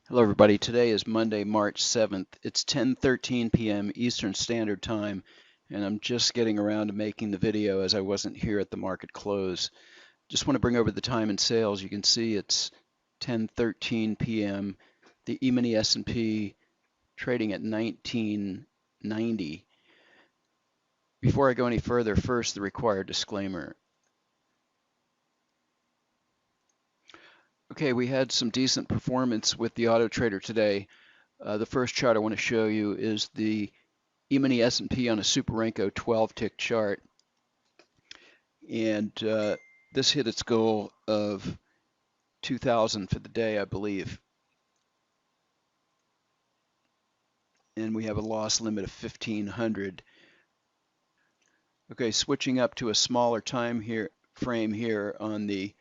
Hello everybody, today is Monday, March 7th. It's 10:13 p.m. Eastern Standard Time, and I'm just getting around to making the video as I wasn't here at the market close. Just want to bring over the time and sales. You can see it's 10:13 p.m. The E-mini S&P trading at 1990. Before I go any further, first the required disclaimer. Okay, we had some decent performance with the auto trader today. The first chart I want to show you is the E-mini S&P on a Super Renko 12-tick chart, and this hit its goal of 2,000 for the day, I believe, and we have a loss limit of 1,500. Okay, switching up to a smaller time here frame here on the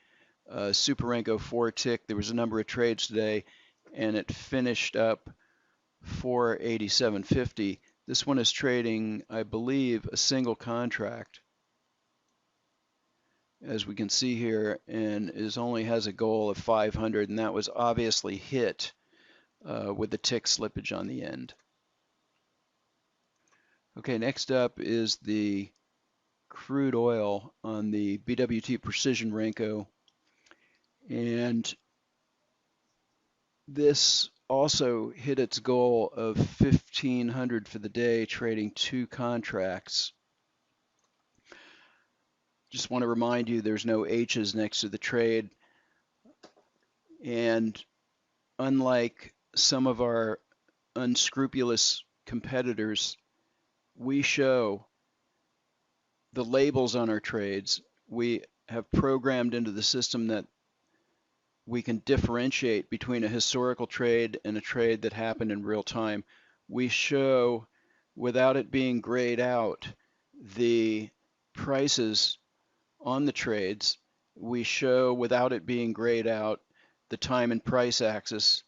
Super Renko 4-tick. There was a number of trades today, and it finished up 487.50. This one is trading, I believe, a single contract, as we can see here, and only has a goal of 500, and that was obviously hit with the tick slippage on the end. Okay, next up is the crude oil on the BWT Precision Renko, and this also hit its goal of 1,500 for the day, trading 2 contracts. Just want to remind you there's no H's next to the trade, and unlike some of our unscrupulous competitors, we show the labels on our trades. We have programmed into the system that we can differentiate between a historical trade and a trade that happened in real time. We show, without it being grayed out, the prices on the trades. We show, without it being grayed out, the time and price axis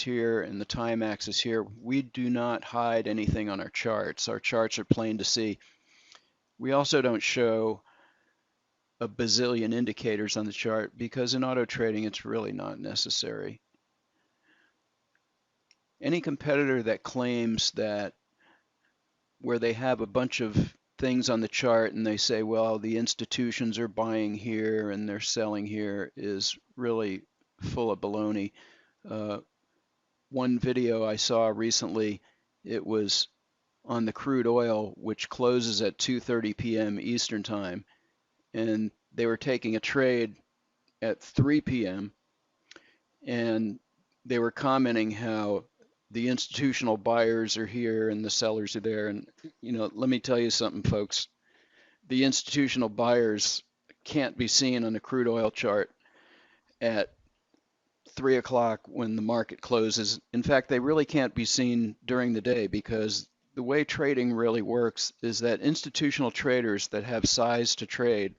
here and the time axis here. We do not hide anything on our charts. Our charts are plain to see. We also don't show a bazillion indicators on the chart because in auto trading it's really not necessary. Any competitor that claims that where they have a bunch of things on the chart and they say, well, the institutions are buying here and they're selling here, is really full of baloney. One video I saw recently, it was on the crude oil, which closes at 2:30 p.m. Eastern time, and they were taking a trade at 3 p.m. and they were commenting how the institutional buyers are here and the sellers are there. And let me tell you something, folks. The institutional buyers can't be seen on a crude oil chart at 3 o'clock when the market closes. In fact, they really can't be seen during the day, because the way trading really works is that institutional traders that have size to trade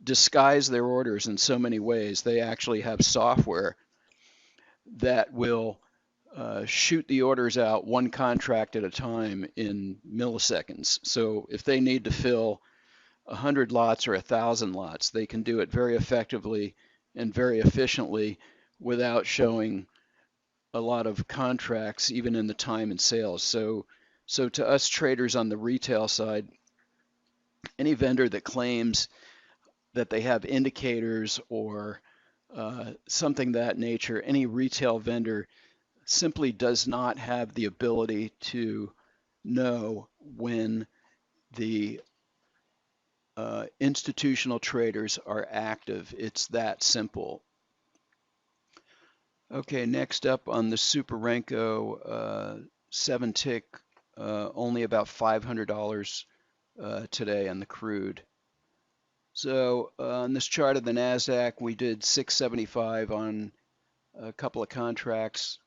disguise their orders in so many ways. They actually have software that will shoot the orders out one contract at a time in milliseconds. So if they need to fill 100 lots or 1,000 lots, they can do it very effectively and very efficiently without showing a lot of contracts, even in the time and sales. So to us traders on the retail side, any vendor that claims that they have indicators or something that nature, any retail vendor simply does not have the ability to know when the institutional traders are active. It's that simple. Okay, next up on the Super Renko 7-tick, only about $500 today on the crude. So on this chart of the NASDAQ, we did 675 on a couple of contracts.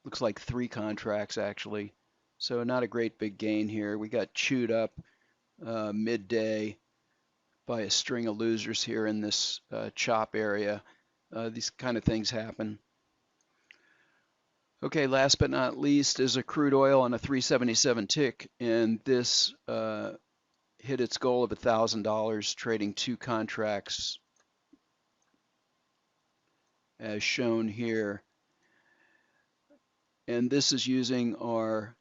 Looks like 3 contracts actually. So not a great big gain here. We got chewed up midday by a string of losers here in this chop area. These kind of things happen. Okay, last but not least is a crude oil on a 377 tick, and this hit its goal of $1,000, trading 2 contracts as shown here. And this is using our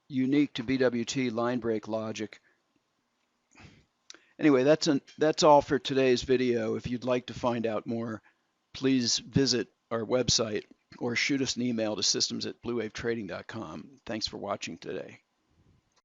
unique to BWT line break logic. Anyway, that's all for today's video. If you'd like to find out more, please visit our website or shoot us an email to systems@bluewavetrading.com. Thanks for watching today.